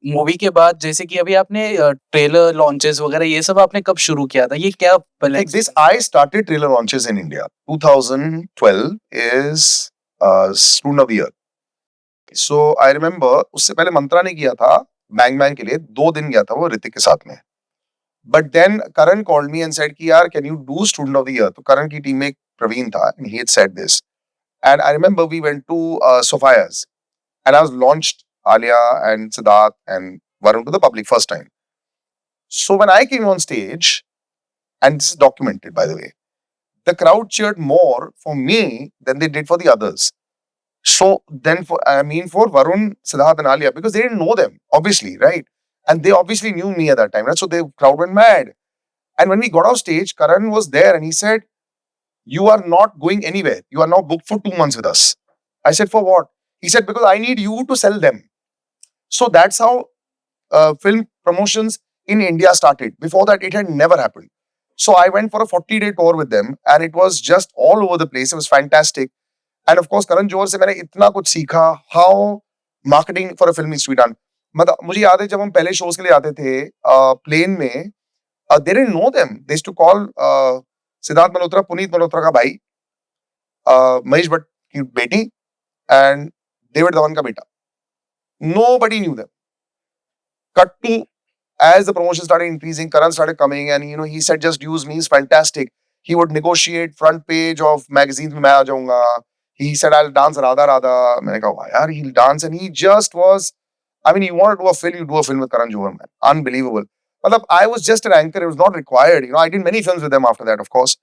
Movie के बाद जैसे कि अभी आपने ट्रेलर लॉन्चेस वगैरह ये सब आपने कब शुरू किया था? ये क्या पहले Like this, I started trailer launches in India. 2012 is Student of the Year. So I remember उससे पहले मंत्रा ने किया था बैंग बैंग के लिए 2 दिन गया था वो ऋतिक के साथ में. But then Karan called me and said कि यार can you do Student of the Year? तो करण की टीम में एक प्रवीण था and he had said this. And I remember we went to Sophia's and I was launched Alia and Siddharth and Varun to the public first time. So when I came on stage, and this is documented by the way, the crowd cheered more for me than they did for the others. So then for Varun, Siddharth and Alia, because they didn't know them, obviously, right? And they obviously knew me at that time, right? So the crowd went mad. And when we got off stage, Karan was there and he said, "You are not going anywhere. You are now booked for 2 months with us." I said, "For what?" He said, "Because I need you to sell them." So that's how film promotions in India started. Before that, it had never happened. So I went for a 40-day tour with them and it was just all over the place. It was fantastic. And of course, Karan Johar से मैंने इतना कुछ सीखा, how marketing for a film needs to be done. मतलब मुझे याद है जब हम पहले shows के लिए आते थे प्लेन में, they didn't know them. They used to call Siddharth Malhotra, Puneet Malhotra का भाई, महेश भट्ट की बेटी and डेविड धवन का बेटा. Nobody knew them. Cut to, as the promotion started increasing, Karan started coming and he said, "Just use me, he's fantastic." He would negotiate front page of magazines में मैं आ जाऊंगा. He said, "I'll dance Radha Radha." मैंने कहा, "वाह यार, he'll dance." And he just was, I mean, you want to do a film, you do a film with Karan Johar, man. Unbelievable. मतलब, I was just an anchor, it was not required. I did many films with them after that, of course.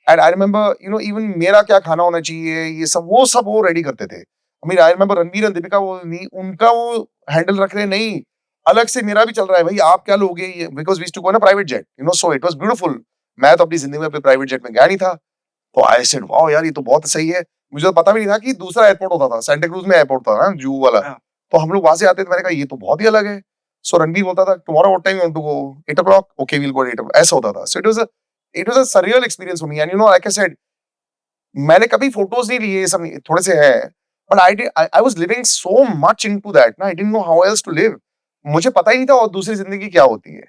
And I remember, even मेरा क्या खाना होना चाहिए, ये सब वो ready करते थे. I mean, I remember Ranbir and Deepika, वो नहीं, उनका वो हैंडल रख रहे नहीं, अलग से मेरा भी चल रहा है भाई, आप क्या लोगे ये, because we used to go on a private jet, so it was beautiful. मैं तो अपनी जिंदगी में अपने प्राइवेट जेट में गया नहीं था, तो आई सेड वाओ यार, ये तो बहुत सही है. मुझे तो पता भी नहीं था कि दूसरा एयरपोर्ट होता था, सेंटा क्रूज में एयरपोर्ट था ना, जू वाला. तो हम लोग वहां से आते थे, मैंने कहा ये तो बहुत ही अलग है. सो रणबीर बोलता था, tomorrow what time you want to go, 8 o'clock, okay we'll go at 8 o'clock. ऐसा होता था. So it was a surreal experience for me. And like I said, मैंने कभी फोटोज नहीं लिए, सब थोड़े से हैं, but I was living so much into that ना, I didn't know how else to live. मुझे पता ही नहीं था और दूसरी जिंदगी क्या होती है.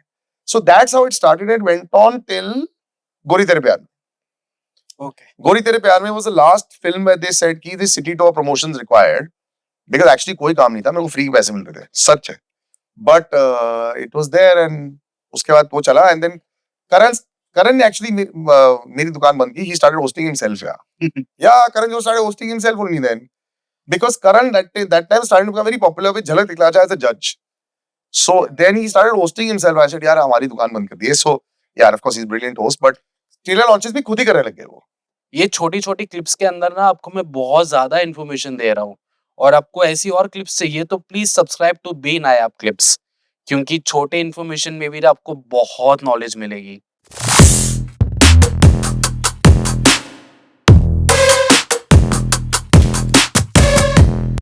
So that's how it started and went on till गोरी तेरे प्यार. Okay. गोरी तेरे प्यार में was the last film where they said कि this city tour promotions required, because actually कोई काम नहीं था, मेरे को फ्री के पैसे मिल रहे थे, सच है. But it was there and उसके बाद वो चला. And then Karan ने actually मेरी दुकान बंद की. He started hosting himself. Yeah, Karan Johar started hosting himself only then, because Karan that time started to become very popular with झलक दिखला जा as a judge. So then he started hosting himself. I said, यार हमारी दुकान बंद कर दी है. So yeah, of course he's a brilliant host, but trailer launches भी खुद ही करने लग गए वो. ये छोटी-छोटी क्लिप्स के अंदर ना आपको मैं बहुत ज़्यादा इन्फॉर्मेशन दे रहा हूँ और आपको ऐसी और क्लिप्स चाहिए तो प्लीज़ सब्सक्राइब टू बी नायाब क्लिप्स, क्योंकि छोटे इन्फॉर्मेशन में भी ना आपको बहुत नॉलेज मिलेगी।